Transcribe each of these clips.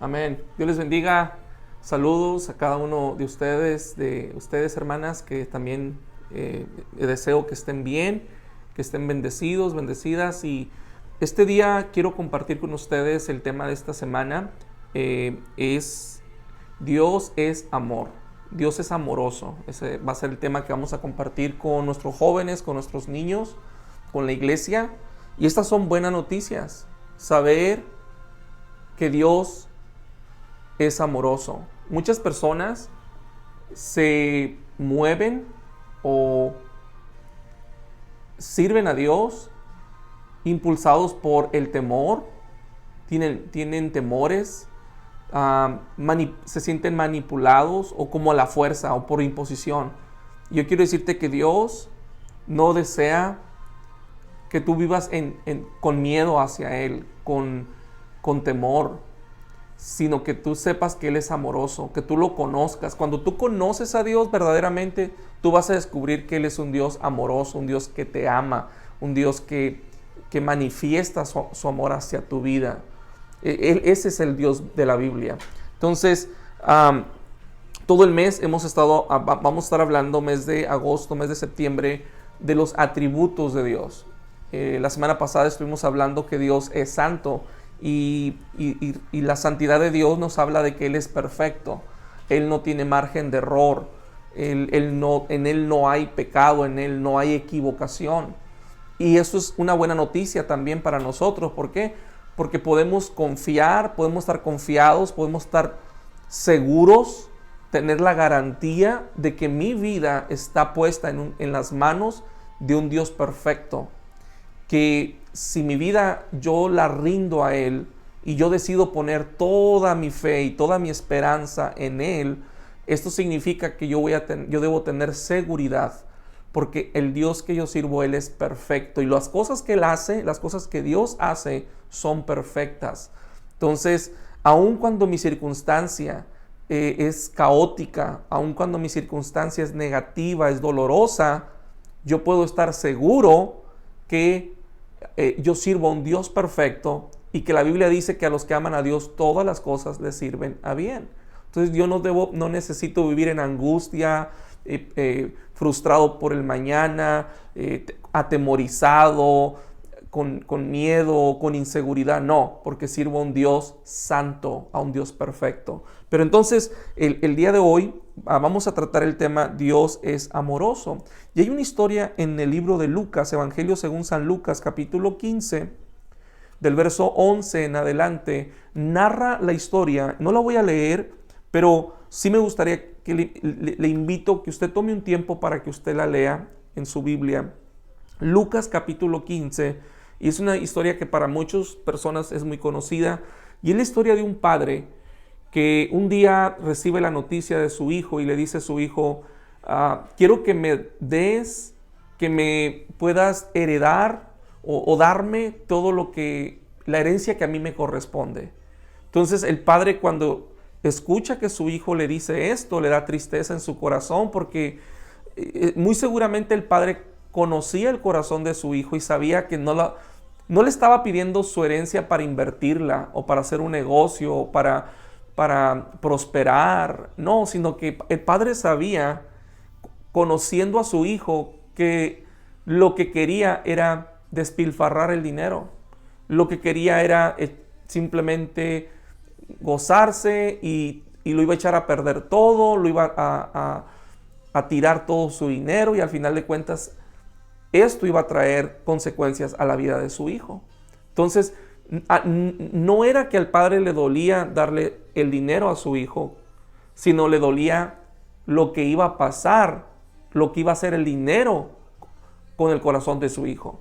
Amén. Dios les bendiga. Saludos a cada uno de ustedes, hermanas, que también deseo que estén bien, que estén bendecidos, bendecidas. Y este día quiero compartir con ustedes el tema de esta semana. Es Dios es amor. Dios es amoroso. Ese va a ser el tema que vamos a compartir con nuestros jóvenes, con nuestros niños, con la iglesia. Y estas son buenas noticias. Saber que Dios es amoroso. Muchas personas se mueven o sirven a Dios impulsados por el temor, tienen temores, se sienten manipulados o como a la fuerza o por imposición. Yo quiero decirte que Dios no desea que tú vivas con miedo hacia Él, con temor, sino que tú sepas que Él es amoroso, que tú lo conozcas. Cuando tú conoces a Dios verdaderamente, tú vas a descubrir que Él es un Dios amoroso, un Dios que te ama, un Dios que manifiesta su amor hacia tu vida. Ese es el Dios de la Biblia. Entonces, todo el mes vamos a estar hablando, mes de agosto, mes de septiembre, de los atributos de Dios. La semana pasada estuvimos hablando que Dios es santo. Y la santidad de Dios nos habla de que Él es perfecto. Él no tiene margen de error. En Él no hay pecado, en Él no hay equivocación. Y eso es una buena noticia también para nosotros. ¿Por qué? Porque podemos confiar, podemos estar confiados, podemos estar seguros, tener la garantía de que mi vida está puesta en las manos de un Dios perfecto. Que si mi vida yo la rindo a Él y yo decido poner toda mi fe y toda mi esperanza en Él, esto significa que yo debo tener seguridad, porque el Dios que yo sirvo, Él es perfecto y las cosas que Él hace, las cosas que Dios hace son perfectas. Entonces, aun cuando mi circunstancia es caótica, aun cuando mi circunstancia es negativa, es dolorosa, yo puedo estar seguro que yo sirvo a un Dios perfecto y que la Biblia dice que a los que aman a Dios todas las cosas les sirven a bien. Entonces yo no necesito vivir en angustia, frustrado por el mañana, atemorizado, con miedo, con inseguridad. No, porque sirvo a un Dios santo, a un Dios perfecto. Pero entonces el día de hoy vamos a tratar el tema Dios es amoroso. Y hay una historia en el libro de Lucas, Evangelio según San Lucas, capítulo 15, del verso 11 en adelante, narra la historia. No la voy a leer, pero sí me gustaría que le invito que usted tome un tiempo para que usted la lea en su Biblia. Lucas capítulo 15, y es una historia que para muchas personas es muy conocida, y es la historia de un padre que un día recibe la noticia de su hijo y le dice a su hijo, quiero que me des, que me puedas heredar o darme todo la herencia que a mí me corresponde. Entonces el padre, cuando escucha que su hijo le dice esto, le da tristeza en su corazón, porque muy seguramente el padre conocía el corazón de su hijo y sabía que no le estaba pidiendo su herencia para invertirla o para hacer un negocio o para prosperar, no, sino que el padre sabía, conociendo a su hijo, que lo que quería era despilfarrar el dinero, lo que quería era simplemente gozarse y lo iba a echar a perder todo, lo iba a tirar todo su dinero y al final de cuentas esto iba a traer consecuencias a la vida de su hijo. Entonces, no era que al padre le dolía darle el dinero a su hijo, sino le dolía lo que iba a pasar, lo que iba a hacer el dinero con el corazón de su hijo.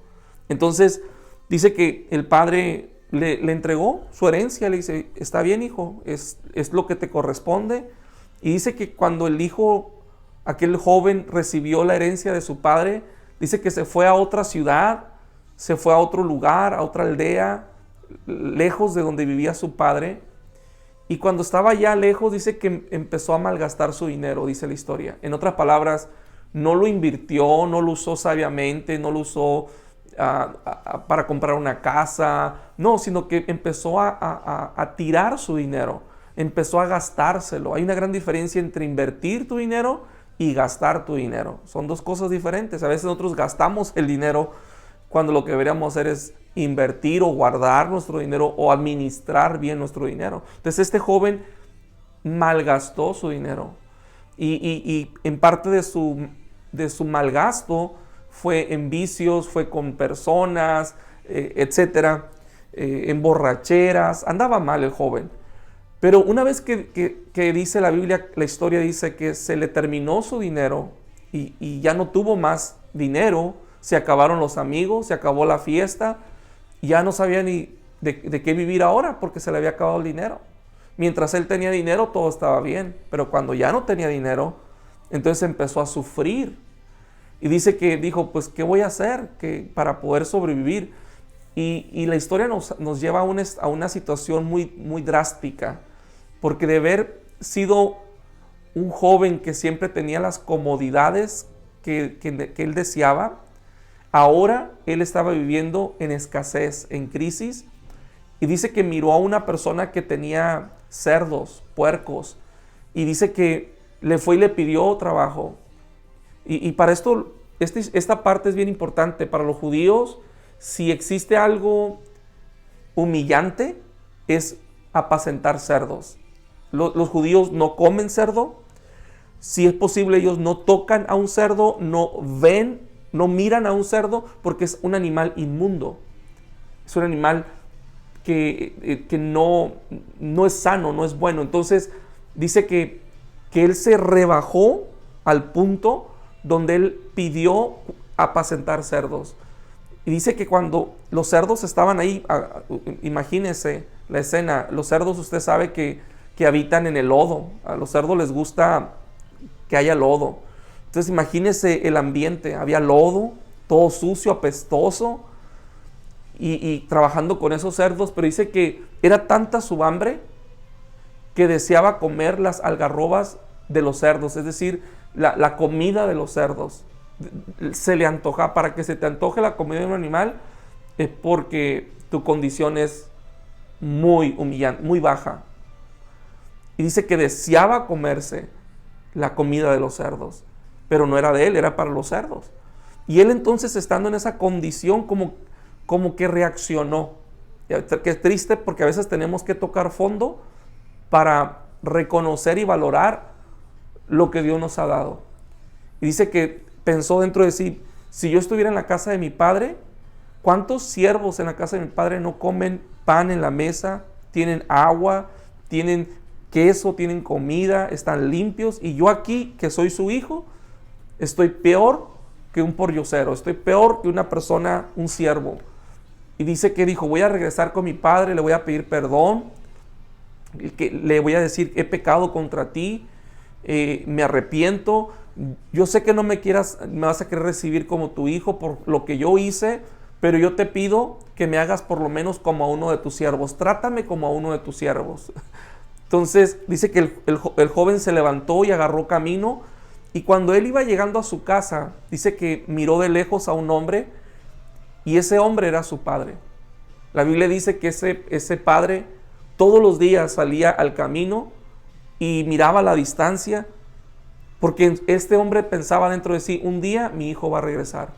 Entonces dice que el padre le entregó su herencia, le dice, está bien hijo, es lo que te corresponde. Y dice que cuando el hijo, aquel joven, recibió la herencia de su padre, dice que se fue a otra ciudad, se fue a otro lugar, a otra aldea, lejos de donde vivía su padre, y cuando estaba ya lejos dice que empezó a malgastar su dinero, dice la historia. En otras palabras, no lo invirtió, no lo usó sabiamente, no lo usó para comprar una casa, no, sino que empezó a tirar su dinero. empezó a gastárselo. Hay una gran diferencia entre invertir tu dinero y gastar tu dinero. Son dos cosas diferentes. A veces nosotros gastamos el dinero cuando lo que deberíamos hacer es invertir o guardar nuestro dinero o administrar bien nuestro dinero. Entonces este joven malgastó su dinero y en parte de su malgasto fue en vicios, fue con personas, etcétera, en borracheras. Andaba mal el joven. Pero una vez que dice la Biblia, la historia dice que se le terminó su dinero y ya no tuvo más dinero, se acabaron los amigos, se acabó la fiesta, ya no sabía ni de qué vivir ahora porque se le había acabado el dinero. Mientras él tenía dinero todo estaba bien, pero cuando ya no tenía dinero, entonces empezó a sufrir. Y dice que dijo, pues, ¿qué voy a hacer para poder sobrevivir? Y la historia nos lleva a una situación muy, muy drástica, porque de haber sido un joven que siempre tenía las comodidades que él deseaba, ahora él estaba viviendo en escasez, en crisis, y dice que miró a una persona que tenía cerdos, puercos, y dice que le fue y le pidió trabajo. Y para esto, esta parte es bien importante. Para los judíos, si existe algo humillante, es apacentar cerdos. Los judíos no comen cerdo. Si es posible, ellos no tocan a un cerdo, no ven, no miran a un cerdo, porque es un animal inmundo. Es un animal que no es sano, no es bueno. Entonces, dice que él se rebajó al punto donde él pidió apacentar cerdos. Y dice que cuando los cerdos estaban ahí, imagínense la escena, los cerdos usted sabe que habitan en el lodo, a los cerdos les gusta que haya lodo. Entonces imagínense el ambiente, había lodo, todo sucio, apestoso, y trabajando con esos cerdos, pero dice que era tanta su hambre que deseaba comer las algarrobas de los cerdos, es decir, la comida de los cerdos. Se le antoja. Para que se te antoje la comida de un animal es porque tu condición es muy humillante, muy baja. Y dice que deseaba comerse la comida de los cerdos, pero no era de él, era para los cerdos. Y él entonces, estando en esa condición, como que reaccionó. Qué triste, porque a veces tenemos que tocar fondo para reconocer y valorar lo que Dios nos ha dado. Y dice que pensó dentro de sí, si yo estuviera en la casa de mi padre, ¿cuántos siervos en la casa de mi padre no comen pan en la mesa, tienen agua, tienen queso, tienen comida, están limpios? Y yo aquí, que soy su hijo, estoy peor que un pordiosero, estoy peor que una persona, un siervo. Y dice que dijo, voy a regresar con mi padre, le voy a pedir perdón, que le voy a decir, he pecado contra ti, me arrepiento. Yo sé que no me vas a querer recibir como tu hijo por lo que yo hice, pero yo te pido que me hagas por lo menos como a uno de tus siervos. Trátame como a uno de tus siervos. Entonces dice que el joven se levantó y agarró camino, y cuando él iba llegando a su casa, dice que miró de lejos a un hombre, y ese hombre era su padre. La Biblia dice que ese padre todos los días salía al camino y miraba a la distancia, porque este hombre pensaba dentro de sí, un día mi hijo va a regresar,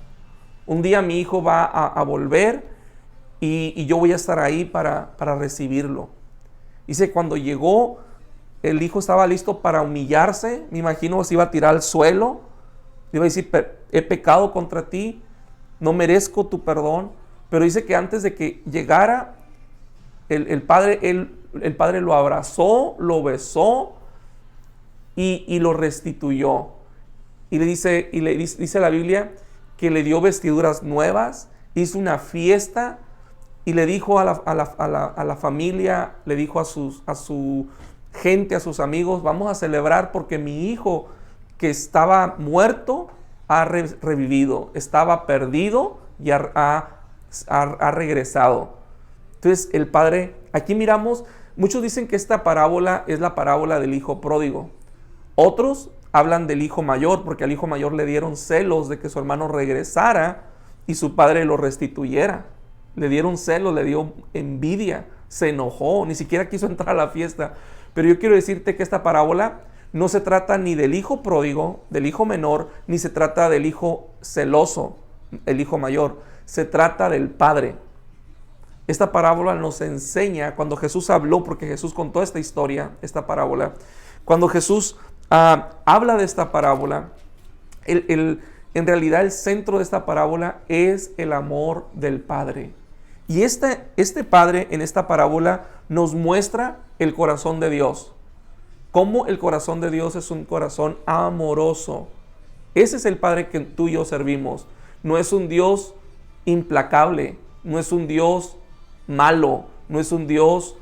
un día mi hijo va a volver y yo voy a estar ahí para recibirlo. Dice, cuando llegó, el hijo estaba listo para humillarse, me imagino se iba a tirar al suelo, le iba a decir, he pecado contra ti, no merezco tu perdón. Pero dice que antes de que llegara, el padre lo abrazó, lo besó y lo restituyó. Y le dice la Biblia que le dio vestiduras nuevas, hizo una fiesta y le dijo a la familia, le dijo a su gente, a sus amigos, vamos a celebrar porque mi hijo que estaba muerto ha revivido, estaba perdido y ha regresado. Entonces el padre, aquí miramos, muchos dicen que esta parábola es la parábola del hijo pródigo. Otros hablan del hijo mayor, porque al hijo mayor le dieron celos de que su hermano regresara y su padre lo restituyera. Le dieron celos, le dio envidia. se enojó, ni siquiera quiso entrar a la fiesta. Pero yo quiero decirte que esta parábola no se trata ni del hijo pródigo, del hijo menor, ni se trata del hijo celoso, el hijo mayor. Se trata del padre. Esta parábola nos enseña, cuando Jesús habló, porque Jesús contó esta historia, esta parábola, cuando Jesús habla de esta parábola, en realidad el centro de esta parábola es el amor del Padre. Y este Padre en esta parábola nos muestra el corazón de Dios. Cómo el corazón de Dios es un corazón amoroso. Ese es el Padre que tú y yo servimos. No es un Dios implacable, no es un Dios malo, no es un Dios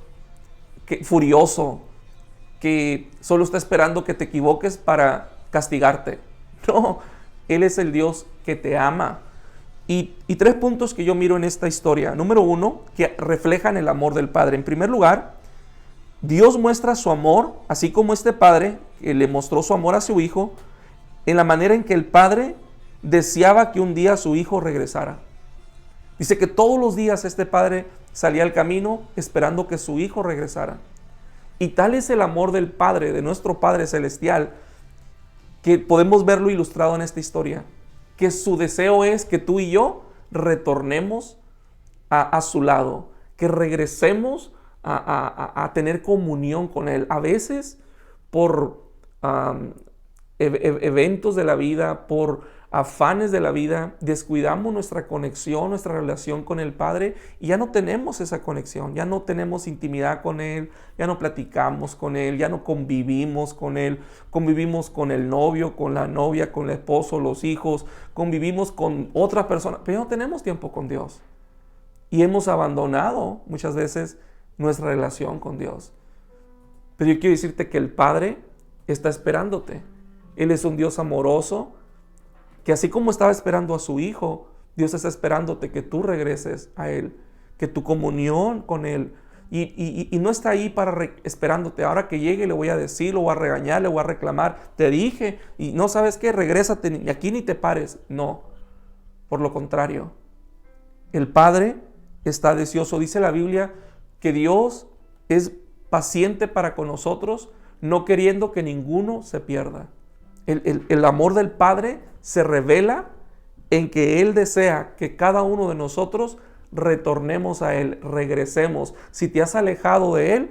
furioso, que solo está esperando que te equivoques para castigarte. No, Él es el Dios que te ama. Y 3 puntos que yo miro en esta historia. Número 1, que reflejan el amor del Padre. En primer lugar, Dios muestra su amor, así como este Padre que le mostró su amor a su Hijo, en la manera en que el Padre deseaba que un día su Hijo regresara. Dice que todos los días este Padre salía al camino esperando que su Hijo regresara. Y tal es el amor del Padre, de nuestro Padre Celestial, que podemos verlo ilustrado en esta historia. Que su deseo es que tú y yo retornemos a su lado, que regresemos a tener comunión con Él. A veces por eventos de la vida, por afanes de la vida, descuidamos nuestra conexión, nuestra relación con el Padre y ya no tenemos esa conexión, ya no tenemos intimidad con Él, ya no platicamos con Él, ya no convivimos con Él, convivimos con el novio, con la novia, con el esposo, los hijos, convivimos con otras personas, pero ya no tenemos tiempo con Dios y hemos abandonado muchas veces nuestra relación con Dios. Pero yo quiero decirte que el Padre está esperándote. Él es un Dios amoroso, que así como estaba esperando a su Hijo, Dios está esperándote que tú regreses a Él, que tu comunión con Él, y no está ahí esperándote, ahora que llegue le voy a decir, lo voy a regañar, le voy a reclamar, te dije, y no sabes qué, regrésate, aquí ni te pares. No, por lo contrario, el Padre está deseoso. Dice la Biblia que Dios es paciente para con nosotros, no queriendo que ninguno se pierda. El amor del Padre se revela en que Él desea que cada uno de nosotros retornemos a Él, regresemos. Si te has alejado de Él,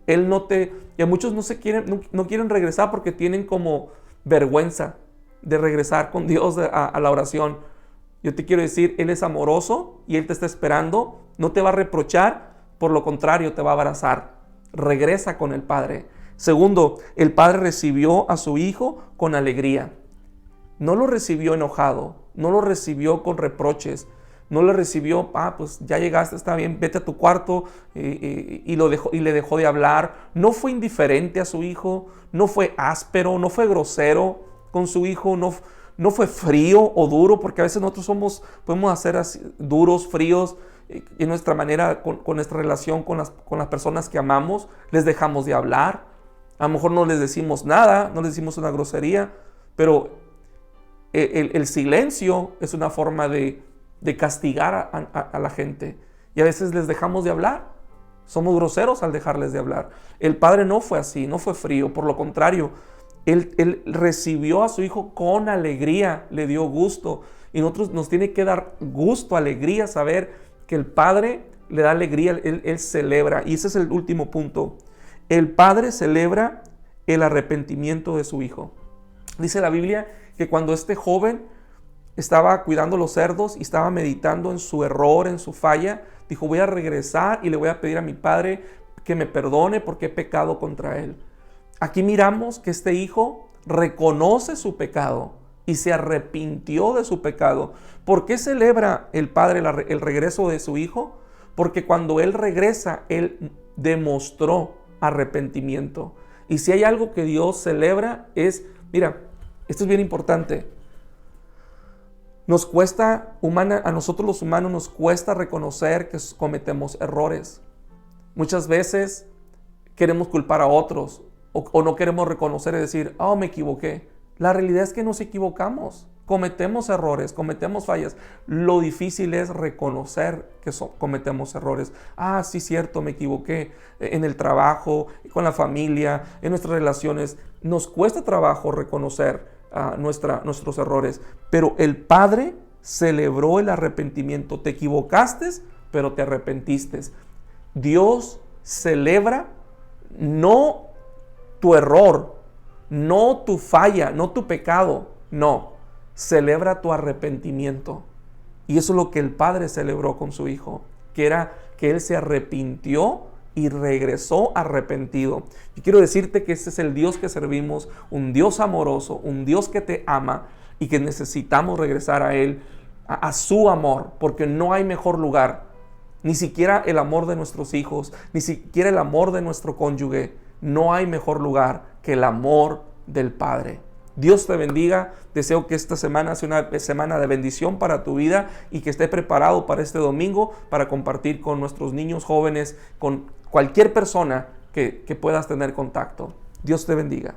Él no te... Y a muchos no quieren regresar porque tienen como vergüenza de regresar con Dios a la oración. Yo te quiero decir, Él es amoroso y Él te está esperando, no te va a reprochar, por lo contrario, te va a abrazar. Regresa con el Padre. Segundo, el Padre recibió a su Hijo con alegría. No lo recibió enojado, no lo recibió con reproches, no lo recibió, pues ya llegaste, está bien, vete a tu cuarto, y le dejó de hablar. No fue indiferente a su Hijo, no fue áspero, no fue grosero con su Hijo, no fue frío o duro, porque a veces nosotros podemos hacer así, duros, fríos, en nuestra manera, con nuestra relación con las personas que amamos, les dejamos de hablar. A lo mejor no les decimos nada, no les decimos una grosería, pero el silencio es una forma de castigar a la gente. Y a veces les dejamos de hablar. Somos groseros al dejarles de hablar. El Padre no fue así, no fue frío. Por lo contrario, Él recibió a su Hijo con alegría, le dio gusto. Y nosotros nos tiene que dar gusto, alegría, saber que el Padre le da alegría, Él celebra. Y ese es el último punto. El Padre celebra el arrepentimiento de su Hijo. Dice la Biblia que cuando este joven estaba cuidando los cerdos y estaba meditando en su error, en su falla, dijo, voy a regresar y le voy a pedir a mi Padre que me perdone porque he pecado contra Él. Aquí miramos que este hijo reconoce su pecado y se arrepintió de su pecado. ¿Por qué celebra el Padre el regreso de su Hijo? Porque cuando Él regresa, Él demostró arrepentimiento. Y si hay algo que Dios celebra es, mira, esto es bien importante. A nosotros los humanos nos cuesta reconocer que cometemos errores. Muchas veces queremos culpar a otros o no queremos reconocer y decir, me equivoqué. La realidad es que nos equivocamos. Cometemos errores, cometemos fallas. Lo difícil es reconocer que cometemos errores. Ah, sí, cierto, me equivoqué en el trabajo, con la familia, en nuestras relaciones. Nos cuesta trabajo reconocer nuestros errores, pero el Padre celebró el arrepentimiento. Te equivocaste, pero te arrepentiste. Dios celebra no tu error, no tu falla, no tu pecado, no. Celebra tu arrepentimiento. Y eso es lo que el Padre celebró con su Hijo, que era que Él se arrepintió y regresó arrepentido. Y quiero decirte que ese es el Dios que servimos, un Dios amoroso, un Dios que te ama y que necesitamos regresar a Él, a su amor, porque no hay mejor lugar, ni siquiera el amor de nuestros hijos, ni siquiera el amor de nuestro cónyuge. No hay mejor lugar que el amor del Padre. Dios te bendiga. Deseo que esta semana sea una semana de bendición para tu vida y que estés preparado para este domingo para compartir con nuestros niños, jóvenes, con cualquier persona que puedas tener contacto. Dios te bendiga.